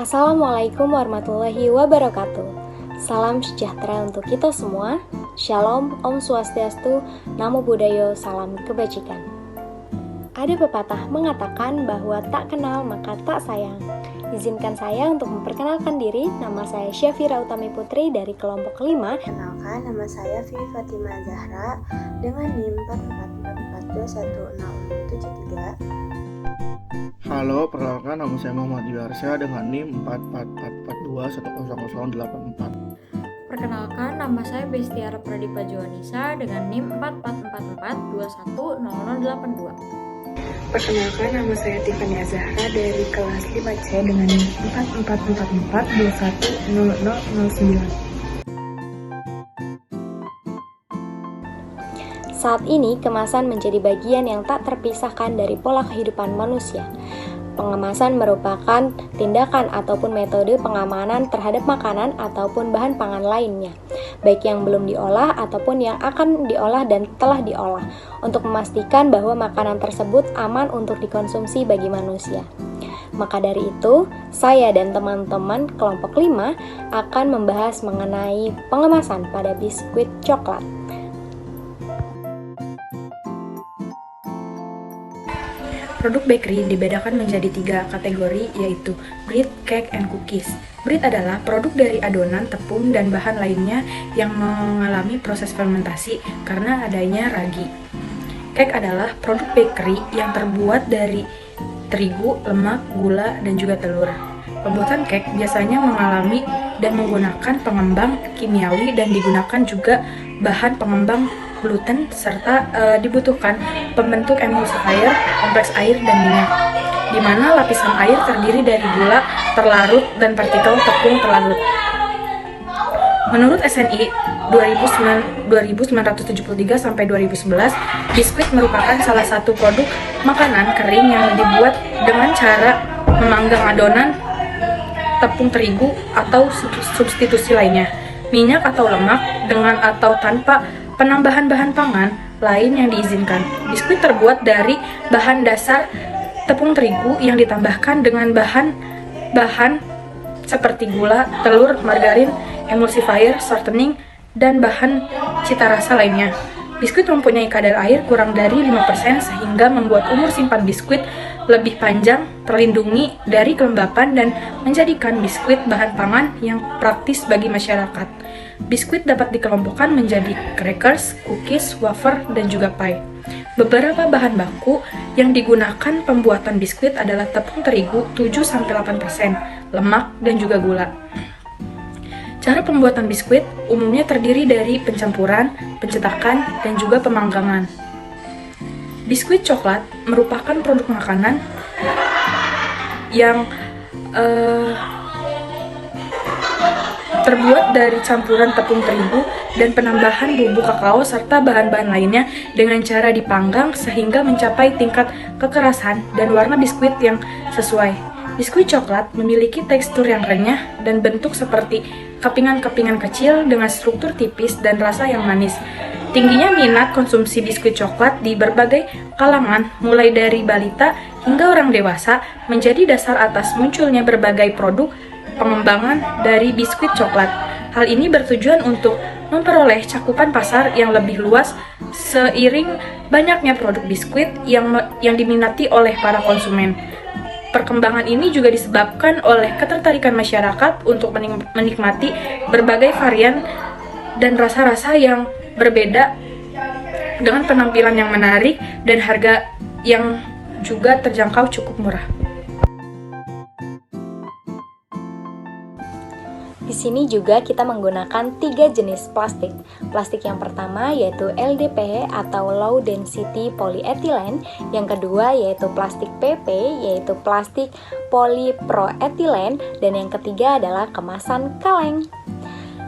Assalamualaikum warahmatullahi wabarakatuh. Salam sejahtera untuk kita semua. Shalom, Om Swastiastu, Namo Buddhaya, salam kebajikan. Ada pepatah mengatakan bahwa tak kenal maka tak sayang. Izinkan saya untuk memperkenalkan diri. Nama saya Syafira Utami Putri dari kelompok 5. Kenalkan, nama saya Vivi Fatima Zahra dengan NIM 444216073. Halo, perkenalkan nama saya Muhammad Yuarsyah dengan NIM 44442100084. Perkenalkan, nama saya Bestiara Pradipa Joanisa dengan NIM 44442100082. Perkenalkan, nama saya Tiffany Azahra dari kelas 5C dengan NIM 4444210009. Saat ini, kemasan menjadi bagian yang tak terpisahkan dari pola kehidupan manusia. Pengemasan merupakan tindakan ataupun metode pengamanan terhadap makanan ataupun bahan pangan lainnya, baik yang belum diolah ataupun yang akan diolah dan telah diolah, untuk memastikan bahwa makanan tersebut aman untuk dikonsumsi bagi manusia. Maka dari itu, saya dan teman-teman kelompok 5 akan membahas mengenai pengemasan pada biskuit coklat. Produk bakery dibedakan menjadi 3 kategori, yaitu bread, cake, and cookies. Bread adalah produk dari adonan, tepung, dan bahan lainnya yang mengalami proses fermentasi karena adanya ragi. Cake adalah produk bakery yang terbuat dari terigu, lemak, gula, dan juga telur. Pembuatan cake biasanya mengalami dan menggunakan pengembang kimiawi dan digunakan juga bahan pengembang gluten serta dibutuhkan pembentuk emulsifier, kompleks air dan minyak, di mana lapisan air terdiri dari gula terlarut dan partikel tepung terlarut. Menurut SNI 2973 sampai 2011, biskuit merupakan salah satu produk makanan kering yang dibuat dengan cara memanggang adonan tepung terigu atau substitusi lainnya, minyak atau lemak dengan atau tanpa penambahan bahan pangan lain yang diizinkan. Biskuit terbuat dari bahan dasar tepung terigu yang ditambahkan dengan bahan seperti gula, telur, margarin, emulsifier, shortening, dan bahan cita rasa lainnya. Biskuit mempunyai kadar air kurang dari 5% sehingga membuat umur simpan biskuit lebih panjang, terlindungi dari kelembapan, dan menjadikan biskuit bahan pangan yang praktis bagi masyarakat. Biskuit dapat dikelompokkan menjadi crackers, cookies, wafer, dan juga pie. Beberapa bahan baku yang digunakan pembuatan biskuit adalah tepung terigu 7-8%, lemak, dan juga gula. Cara pembuatan biskuit umumnya terdiri dari pencampuran, pencetakan, dan juga pemanggangan. Biskuit coklat merupakan produk makanan yang terbuat dari campuran tepung terigu dan penambahan bubuk kakao serta bahan-bahan lainnya dengan cara dipanggang sehingga mencapai tingkat kekerasan dan warna biskuit yang sesuai. Biskuit coklat memiliki tekstur yang renyah dan bentuk seperti kepingan-kepingan kecil dengan struktur tipis dan rasa yang manis. Tingginya minat konsumsi biskuit coklat di berbagai kalangan, mulai dari balita hingga orang dewasa, menjadi dasar atas munculnya berbagai produk pengembangan dari biskuit coklat. Hal ini bertujuan untuk memperoleh cakupan pasar yang lebih luas seiring banyaknya produk biskuit yang diminati oleh para konsumen. Perkembangan ini juga disebabkan oleh ketertarikan masyarakat untuk menikmati berbagai varian dan rasa-rasa yang berbeda dengan penampilan yang menarik dan harga yang juga terjangkau cukup murah. Di sini juga kita menggunakan 3 jenis plastik. Plastik yang pertama yaitu LDPE atau Low Density Polyethylene, yang kedua yaitu plastik PP yaitu plastik polypropylene, dan yang ketiga adalah kemasan kaleng.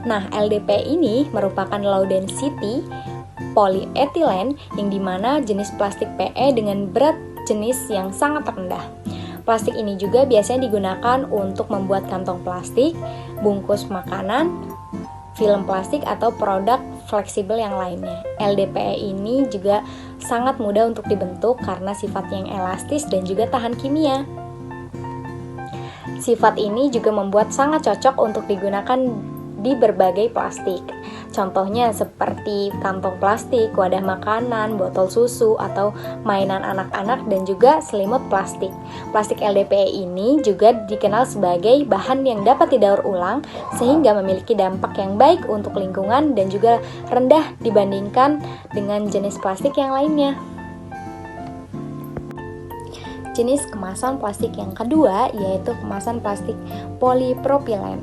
Nah, LDPE ini merupakan Low Density Polyethylene yang dimana jenis plastik PE dengan berat jenis yang sangat rendah. Plastik ini juga biasanya digunakan untuk membuat kantong plastik, bungkus makanan, film plastik, atau produk fleksibel yang lainnya. LDPE ini juga sangat mudah untuk dibentuk karena sifatnya yang elastis dan juga tahan kimia. Sifat ini juga membuat sangat cocok untuk digunakan di berbagai plastik. Contohnya seperti kantong plastik, wadah makanan, botol susu, atau mainan anak-anak dan juga selimut plastik. Plastik LDPE ini juga dikenal sebagai bahan yang dapat didaur ulang sehingga memiliki dampak yang baik untuk lingkungan dan juga rendah dibandingkan dengan jenis plastik yang lainnya. Jenis kemasan plastik yang kedua yaitu kemasan plastik polipropilen.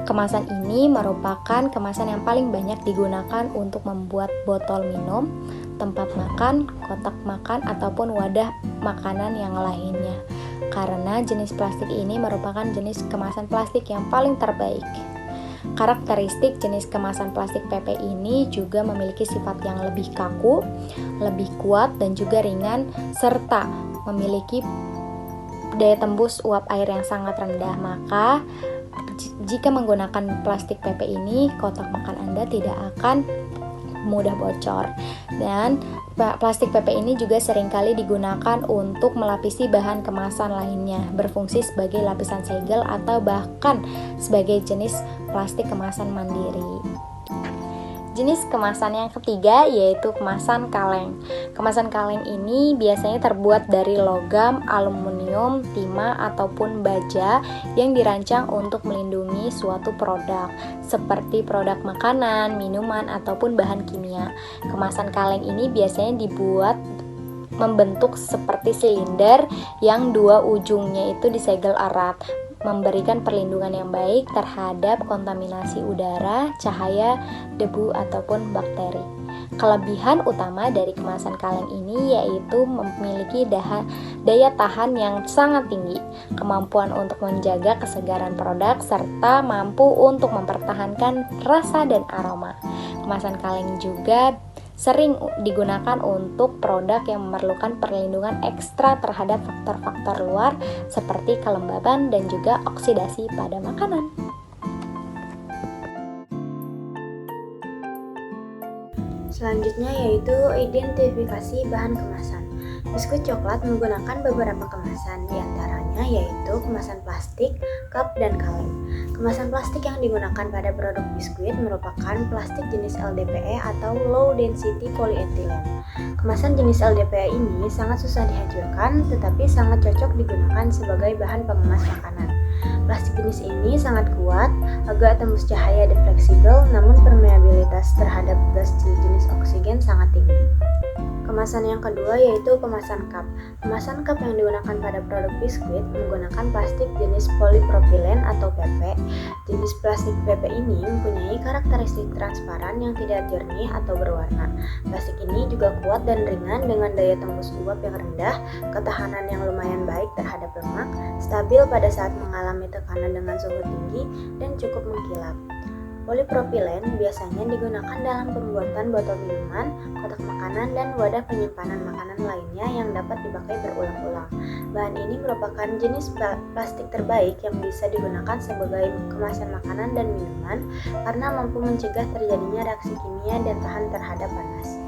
Kemasan ini merupakan kemasan yang paling banyak digunakan untuk membuat botol minum, tempat makan, kotak makan, ataupun wadah makanan yang lainnya. Karena jenis plastik ini merupakan jenis kemasan plastik yang paling terbaik. Karakteristik jenis kemasan plastik PP ini juga memiliki sifat yang lebih kaku, lebih kuat, dan juga ringan, serta memiliki daya tembus uap air yang sangat rendah. Maka jika menggunakan plastik PP ini, kotak makan Anda tidak akan mudah bocor. Dan plastik PP ini juga seringkali digunakan untuk melapisi bahan kemasan lainnya, berfungsi sebagai lapisan segel atau bahkan sebagai jenis plastik kemasan mandiri. Jenis kemasan yang ketiga yaitu kemasan kaleng. Kemasan kaleng ini biasanya terbuat dari logam, aluminium, timah, ataupun baja yang dirancang untuk melindungi suatu produk, seperti produk makanan, minuman, ataupun bahan kimia. Kemasan kaleng ini biasanya dibuat membentuk seperti silinder yang dua ujungnya itu disegel erat, memberikan perlindungan yang baik terhadap kontaminasi udara, cahaya, debu, ataupun bakteri. Kelebihan utama dari kemasan kaleng ini yaitu memiliki daya tahan yang sangat tinggi, kemampuan untuk menjaga kesegaran produk, serta mampu untuk mempertahankan rasa dan aroma. Kemasan kaleng juga sering digunakan untuk produk yang memerlukan perlindungan ekstra terhadap faktor-faktor luar seperti kelembaban dan juga oksidasi pada makanan. Selanjutnya yaitu identifikasi bahan kemasan. Biskuit coklat menggunakan beberapa kemasan, diantaranya yaitu kemasan plastik, cup, dan kaleng. Kemasan plastik yang digunakan pada produk biskuit merupakan plastik jenis LDPE atau Low Density Polyethylene. Kemasan jenis LDPE ini sangat susah dihancurkan, tetapi sangat cocok digunakan sebagai bahan pengemas makanan. Plastik jenis ini sangat kuat, agak tembus cahaya dan fleksibel, namun permeabilitas terhadap gas jenis oksigen sangat tinggi. Kemasan yang kedua yaitu kemasan cup. Kemasan cup yang digunakan pada produk biskuit menggunakan plastik jenis polipropilen atau PP. Jenis plastik PP ini mempunyai karakteristik transparan yang tidak jernih atau berwarna. Plastik ini juga kuat dan ringan dengan daya tembus uap yang rendah, ketahanan yang lumayan baik terhadap lemak, stabil pada saat mengalami tekanan dengan suhu tinggi, dan cukup mengkilap. Polipropilen biasanya digunakan dalam pembuatan botol minuman, kotak makanan, dan wadah penyimpanan makanan lainnya yang dapat dipakai berulang-ulang. Bahan ini merupakan jenis plastik terbaik yang bisa digunakan sebagai kemasan makanan dan minuman karena mampu mencegah terjadinya reaksi kimia dan tahan terhadap panas.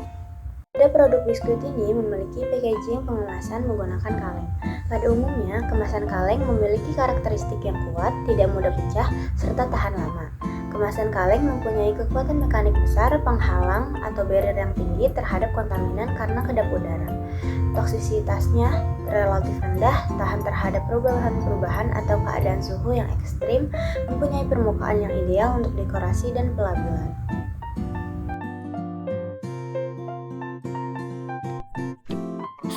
Pada produk biskuit ini memiliki packaging pengemasan menggunakan kaleng. Pada umumnya, kemasan kaleng memiliki karakteristik yang kuat, tidak mudah pecah, serta tahan lama. Kemasan kaleng mempunyai kekuatan mekanik besar, penghalang atau barrier yang tinggi terhadap kontaminan karena kedap udara. Toksisitasnya relatif rendah, tahan terhadap perubahan-perubahan atau keadaan suhu yang ekstrim, mempunyai permukaan yang ideal untuk dekorasi dan pelabelan.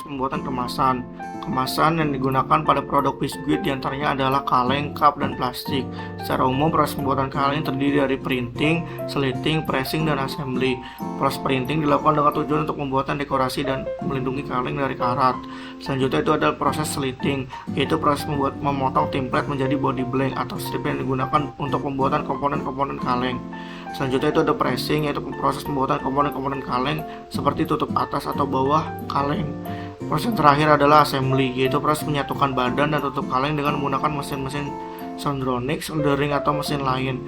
Pembuatan kemasan yang digunakan pada produk biskuit diantaranya adalah kaleng, cup, dan plastik. Secara umum proses pembuatan kaleng terdiri dari printing, slitting, pressing, dan assembly. Proses printing dilakukan dengan tujuan untuk pembuatan dekorasi dan melindungi kaleng dari karat. Selanjutnya itu adalah proses slitting, yaitu proses memotong template menjadi body blank atau strip yang digunakan untuk pembuatan komponen-komponen kaleng. Selanjutnya itu ada pressing, yaitu proses pembuatan komponen-komponen kaleng seperti tutup atas atau bawah kaleng. Proses yang terakhir adalah assembly, yaitu proses menyatukan badan dan tutup kaleng dengan menggunakan mesin-mesin soldering, atau mesin lain.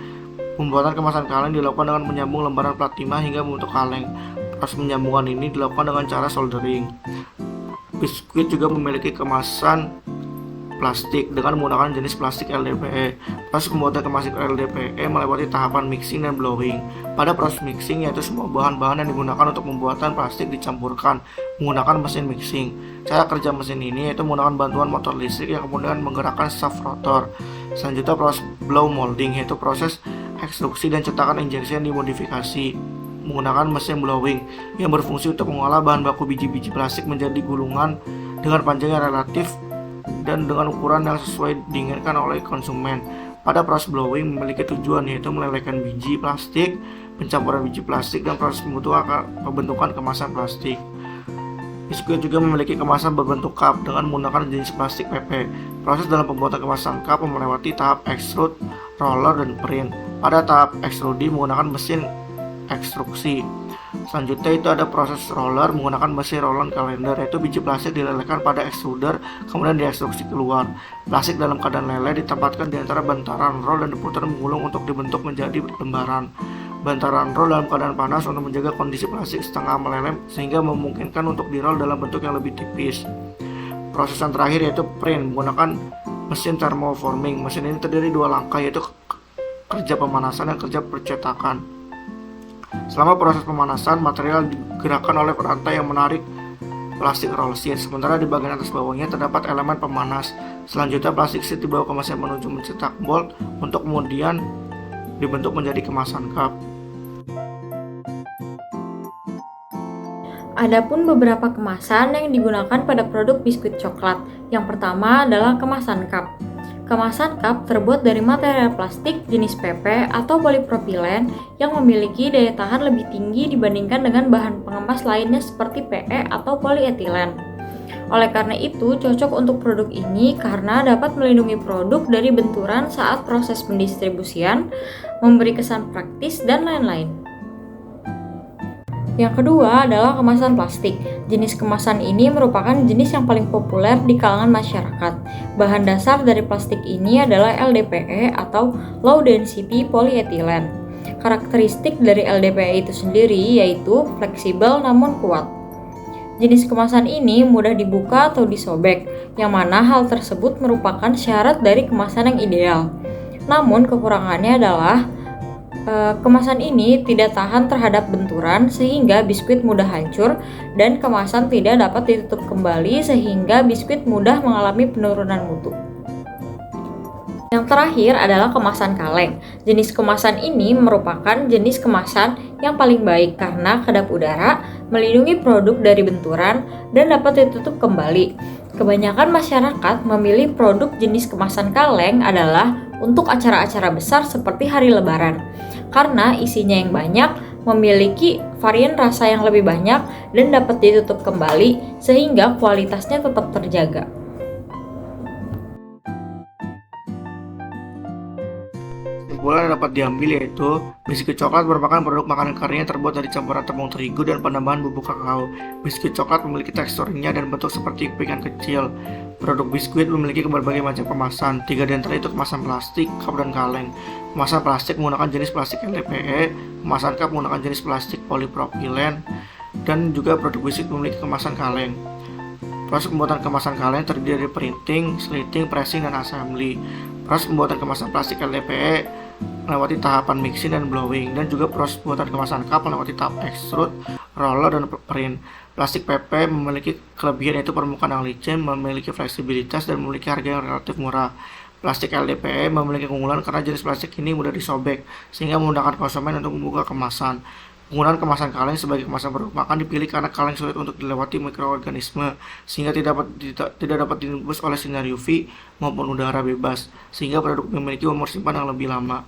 Pembuatan kemasan kaleng dilakukan dengan menyambung lembaran plat timah hingga membentuk kaleng. Proses penyambungan ini dilakukan dengan cara soldering. Biskuit juga memiliki kemasan plastik dengan menggunakan jenis plastik LDPE. Proses pembuatan kemasan LDPE melewati tahapan mixing dan blowing. Pada proses mixing, yaitu semua bahan-bahan yang digunakan untuk pembuatan plastik dicampurkan menggunakan mesin mixing. Cara kerja mesin ini yaitu menggunakan bantuan motor listrik yang kemudian menggerakkan shaft rotor. Selanjutnya proses blow molding, yaitu proses ekstruksi dan cetakan injeksi yang dimodifikasi menggunakan mesin blowing yang berfungsi untuk mengolah bahan baku biji-biji plastik menjadi gulungan dengan panjang yang relatif dan dengan ukuran yang sesuai diinginkan oleh konsumen. Pada proses blowing memiliki tujuan yaitu melelehkan biji plastik, pencampuran biji plastik, dan proses pembentukan kemasan plastik. Biskuit juga memiliki kemasan berbentuk cup dengan menggunakan jenis plastik PP. Proses dalam pembuatan kemasan cup melewati tahap extrude, roller, dan print. Pada tahap extrude menggunakan mesin ekstruksi. Selanjutnya itu ada proses roller menggunakan mesin roller kalender, yaitu biji plastik dilelehkan pada extruder kemudian diekstruksi keluar. Plastik dalam keadaan leleh ditempatkan di antara bantaran roll dan diputar menggulung untuk dibentuk menjadi lembaran. Bantaran roll dalam keadaan panas untuk menjaga kondisi plastik setengah meleleh sehingga memungkinkan untuk di-roll dalam bentuk yang lebih tipis. Proses yang terakhir yaitu print menggunakan mesin thermoforming. Mesin ini terdiri dua langkah, yaitu kerja pemanasan dan kerja percetakan. Selama proses pemanasan, material digerakkan oleh perantai yang menarik plastik roll sheet, sementara di bagian atas bawahnya terdapat elemen pemanas. Selanjutnya plastik sheet dibawa ke mesin menuju mencetak bolt untuk kemudian dibentuk menjadi kemasan cup. Adapun beberapa kemasan yang digunakan pada produk biskuit coklat. Yang pertama adalah kemasan cup. Kemasan cup terbuat dari material plastik jenis PP atau polipropilen yang memiliki daya tahan lebih tinggi dibandingkan dengan bahan pengemas lainnya seperti PE atau polietilen. Oleh karena itu, cocok untuk produk ini karena dapat melindungi produk dari benturan saat proses pendistribusian, memberi kesan praktis, dan lain-lain. Yang kedua adalah kemasan plastik. Jenis kemasan ini merupakan jenis yang paling populer di kalangan masyarakat. Bahan dasar dari plastik ini adalah LDPE atau Low Density Polyethylene. Karakteristik dari LDPE itu sendiri yaitu fleksibel namun kuat. Jenis kemasan ini mudah dibuka atau disobek, yang mana hal tersebut merupakan syarat dari kemasan yang ideal. Namun kekurangannya adalah kemasan ini tidak tahan terhadap benturan sehingga biskuit mudah hancur dan kemasan tidak dapat ditutup kembali sehingga biskuit mudah mengalami penurunan mutu. Yang terakhir adalah kemasan kaleng. Jenis kemasan ini merupakan jenis kemasan yang paling baik karena kedap udara, melindungi produk dari benturan, dan dapat ditutup kembali. Kebanyakan masyarakat memilih produk jenis kemasan kaleng adalah untuk acara-acara besar seperti hari lebaran. Karena isinya yang banyak, memiliki varian rasa yang lebih banyak, dan dapat ditutup kembali sehingga kualitasnya tetap terjaga. Kesimpulan yang dapat diambil yaitu biskuit coklat merupakan produk makanan kering yang terbuat dari campuran tepung terigu dan penambahan bubuk kakao. Biskuit coklat memiliki teksturnya dan bentuk seperti kepingan kecil. Produk biskuit memiliki berbagai macam kemasan, 3 di antara itu kemasan plastik, cup, dan kaleng. Kemasan plastik menggunakan jenis plastik LDPE, kemasan cup menggunakan jenis plastik polipropilen, dan juga produk biskuit memiliki kemasan kaleng. Proses pembuatan kemasan kaleng terdiri dari printing, slitting, pressing, dan assembly. Proses pembuatan kemasan plastik LDPE melewati tahapan mixing dan blowing, dan juga proses pembuatan kemasan cup melewati tahap extrude, roller, dan print. Plastik PP memiliki kelebihan yaitu permukaan yang licin, memiliki fleksibilitas, dan memiliki harga yang relatif murah. Plastik LDPE memiliki keunggulan karena jenis plastik ini mudah disobek, sehingga memudahkan konsumen untuk membuka kemasan. Penggunaan kemasan kaleng sebagai kemasan produk makan dipilih karena kaleng sulit untuk dilewati mikroorganisme, sehingga tidak dapat ditembus oleh sinar UV maupun udara bebas, sehingga produk memiliki umur simpan yang lebih lama.